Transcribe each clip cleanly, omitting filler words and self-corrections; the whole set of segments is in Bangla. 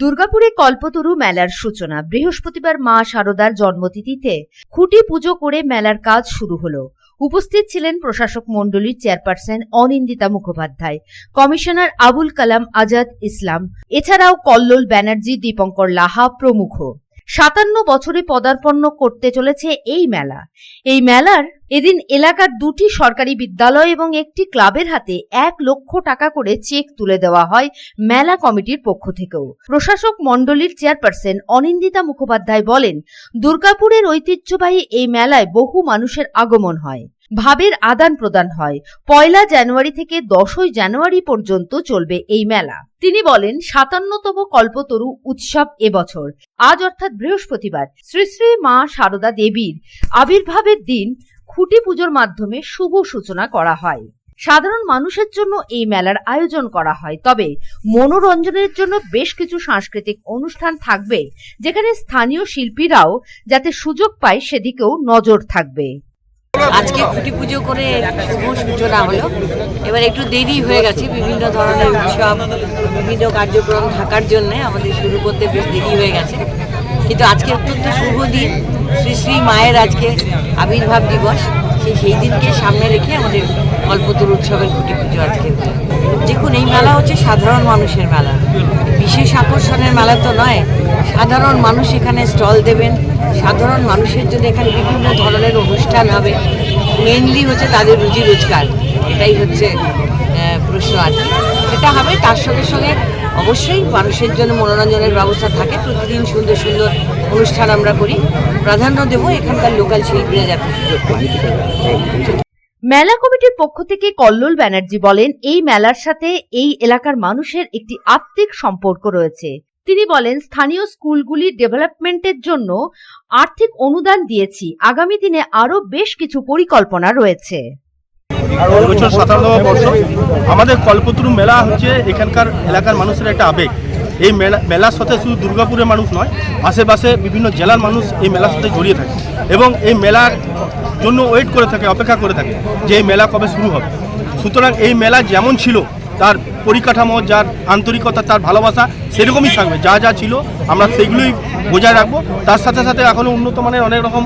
দুর্গাপুরে কল্পতরু মেলার সূচনা। বৃহস্পতিবার মা শারদার জন্মতিথিতে খুঁটি পুজো করে মেলার কাজ শুরু হলো। উপস্থিত ছিলেন প্রশাসক মণ্ডলীর চেয়ারপারসন অনিন্দিতা মুখোপাধ্যায়, কমিশনার আবুল কালাম আজাদ ইসলাম, এছাড়াও কল্লোল ব্যানার্জি, দীপঙ্কর লাহা প্রমুখ। 57 বছরে পদার্পণ করতে চলেছে এই মেলা। এই মেলার এদিন এলাকার 2টি সরকারি বিদ্যালয় এবং একটি ক্লাবের হাতে 1 লক্ষ টাকা করে চেক তুলে দেওয়া হয় মেলা কমিটির পক্ষ থেকেও। প্রশাসক মণ্ডলীর চেয়ারপারসন অনিন্দিতা মুখোপাধ্যায় বলেন, দুর্গাপুরের ঐতিহ্যবাহী এই মেলায় বহু মানুষের আগমন হয়, ভাবের আদান প্রদান হয়। 1 জানুয়ারি থেকে 10 জানুয়ারি পর্যন্ত চলবে এই মেলা। তিনি বলেন, 57তম কল্পতরু উৎসব এবছর। আজ অর্থাৎ বৃহস্পতিবার শ্রী শ্রী মা শারদা দেবীর আবির্ভাবের দিন খুঁটি পুজোর মাধ্যমে শুভ সূচনা করা হয়। সাধারণ মানুষের জন্য এই মেলার আয়োজন করা হয়, তবে মনোরঞ্জনের জন্য বেশ কিছু সাংস্কৃতিক অনুষ্ঠান থাকবে, যেখানে স্থানীয় শিল্পীরাও যাতে সুযোগ পায় সেদিকেও নজর থাকবে। আজকে খুঁটি পুজো করে শুভ সূচনা হলো। এবার একটু দেরি হয়ে গেছে, বিভিন্ন ধরনের উৎসব, বিভিন্ন কার্যক্রম থাকার জন্য আমাদের শুরু করতে বেশ দেরি হয়ে গেছে, কিন্তু আজকে অত্যন্ত শুভ দিন। শ্রী শ্রী মায়ের আজকে আবির্ভাব দিবস, সেই দিনকে সামনে রেখে আমাদের কল্পতরু উৎসবের খুঁটি পুজো আজকে। দেখুন, এই মেলা হচ্ছে সাধারণ মানুষের মেলা, বিশেষ আকর্ষণের মেলা তো নয়। সাধারণ মানুষ এখানে স্টল দেবেন, সাধারণ মানুষের জন্য এখানে বিভিন্ন ধরনের অনুষ্ঠান হবে। মেনলি হচ্ছে তাদের রুজি রোজগার, এটাই হচ্ছে প্রশ্ন আর কি। সেটা হবে, তার সঙ্গে সঙ্গে অবশ্যই মানুষের জন্য মনোরঞ্জনের ব্যবস্থা থাকে। প্রতিদিন সুন্দর সুন্দর অনুষ্ঠান আমরা করি, প্রাধান্য দেব এখানকার লোকাল শিল্পীরা যাতে সুযোগ পায়। মেলা কমিটির পক্ষ থেকে কল্লোল ব্যানার্জি বলেন, এই মেলার সাথে এই এলাকার মানুষের একটি আত্মিক সম্পর্ক রয়েছে। তিনি বলেন, স্থানীয় স্কুলগুলির ডেভেলপমেন্টের জন্য আর্থিক অনুদান দিয়েছি, আগামী দিনে আরো বেশ কিছু পরিকল্পনা রয়েছে। এবছর 57 বর্ষ আমাদের কল্পতরু মেলা হচ্ছে এখানকার এলাকার মানুষের একটা আবেগ। এই মেলার সাথে শুধু দুর্গাপুরের মানুষ নয়, আশেপাশে বিভিন্ন জেলার মানুষ এই মেলার সাথে জড়িয়ে থাকে এবং এই মেলার জন্য ওয়েট করে থাকে, অপেক্ষা করে থাকে যে এই মেলা কবে শুরু হবে। সুতরাং এই মেলা যেমন ছিল, তার পরিকাঠামো, যার আন্তরিকতা, তার ভালোবাসা সেরকমই থাকবে। যা যা ছিল আমরা সেগুলোই বজায় রাখবো। তার সাথে সাথে এখনও উন্নত মানের অনেক রকম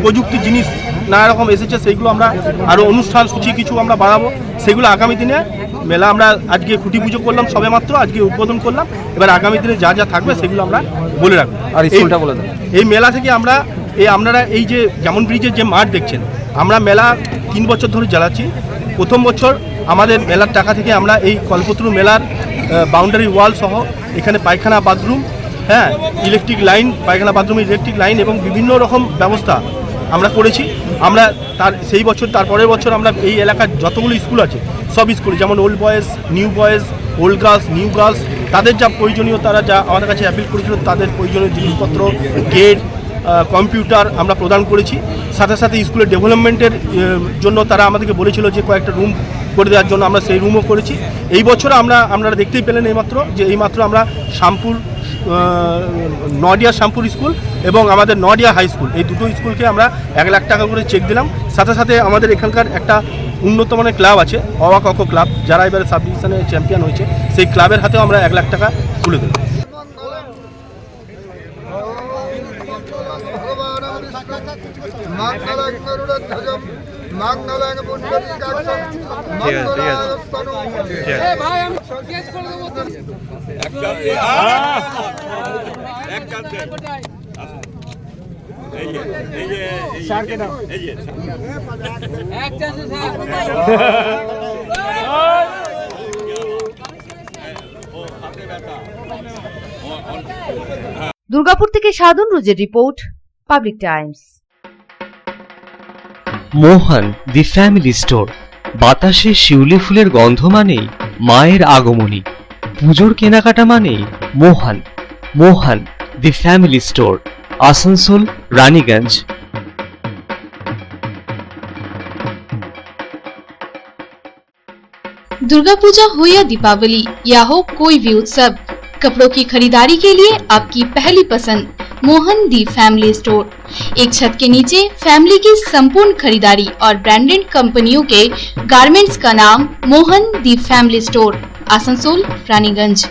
প্রযুক্তি জিনিস নানা রকম এসেছে, সেইগুলো আমরা আরও অনুষ্ঠান সূচি কিছু আমরা বাড়াবো। সেগুলো আগামী দিনে মেলা, আমরা আজকে খুঁটি পুজো করলাম সবে মাত্র, আজকে উদ্বোধন করলাম, এবার আগামী দিনে যা যা থাকবে সেগুলো আমরা বলে রাখবো। আর স্কুলটা বলে দেন, এই মেলা থেকে আপনারা এই যে যেমন ব্রিজের যে মাঠ দেখছেন, আমরা মেলা 3 বছর ধরে জ্বালাচ্ছি। প্রথম বছর আমাদের মেলার টাকা থেকে আমরা এই কল্পতরু মেলার বাউন্ডারি ওয়াল সহ এখানে পায়খানা বাথরুম, ইলেকট্রিক লাইন, পায়খানা বাথরুম ইলেকট্রিক লাইন এবং বিভিন্ন রকম ব্যবস্থা আমরা করেছি। আমরা সেই বছর, তারপরের বছর আমরা এই এলাকার যতগুলো স্কুল আছে সব স্কুল, যেমন old boys, new boys, old girls, new girls, তাদের যা প্রয়োজনীয়, তারা যা আমাদের কাছে অ্যাপিল করেছিল, তাদের প্রয়োজনীয় জিনিসপত্র, গেট, কম্পিউটার আমরা প্রদান করেছি। সাথে সাথে স্কুলের ডেভেলপমেন্টের জন্য তারা আমাদেরকে বলেছিল যে কয়েকটা রুম করে দেওয়ার জন্য, আমরা সেই রুমও করেছি। এই বছর আপনারা দেখতেই পেলেন এইমাত্র আমরা শ্যামপুর, নডিয়া শ্যামপুর স্কুল এবং আমাদের নডিয়া হাই স্কুল, এই দুটো স্কুলকে আমরা 1 লাখ টাকা করে চেক দিলাম। সাথে সাথে আমাদের এখানকার একটা উন্নত মানের ক্লাব আছে, অওয়াকক ক্লাব, যারা এবারে সাব ডিভিশনে চ্যাম্পিয়ন হয়েছে, সেই ক্লাবের হাতেও আমরা 1 লাখ টাকা তুলে দিলাম। দুর্গাপুর থেকে সাধন রোজের report, public Times. Mohan the family store. বাতাসে শিউলি ফুলের গন্ধ মানেই মায়ের আগমনী, পুজোর কেনাকাটা মানেই Mohan. Mohan the family store, Asansol, Raniganj. Durga Puja हो या दीपावली या हो कोई भी उत्सव, कपड़ों की खरीदारी के लिए आपकी पहली पसंद मोहन दी फैमिली स्टोर। एक छत के नीचे फैमिली की संपूर्ण खरीदारी और ब्रांडेड कंपनियों के गारमेंट्स का नाम मोहन दी फैमिली स्टोर, आसनसोल, रानीगंज।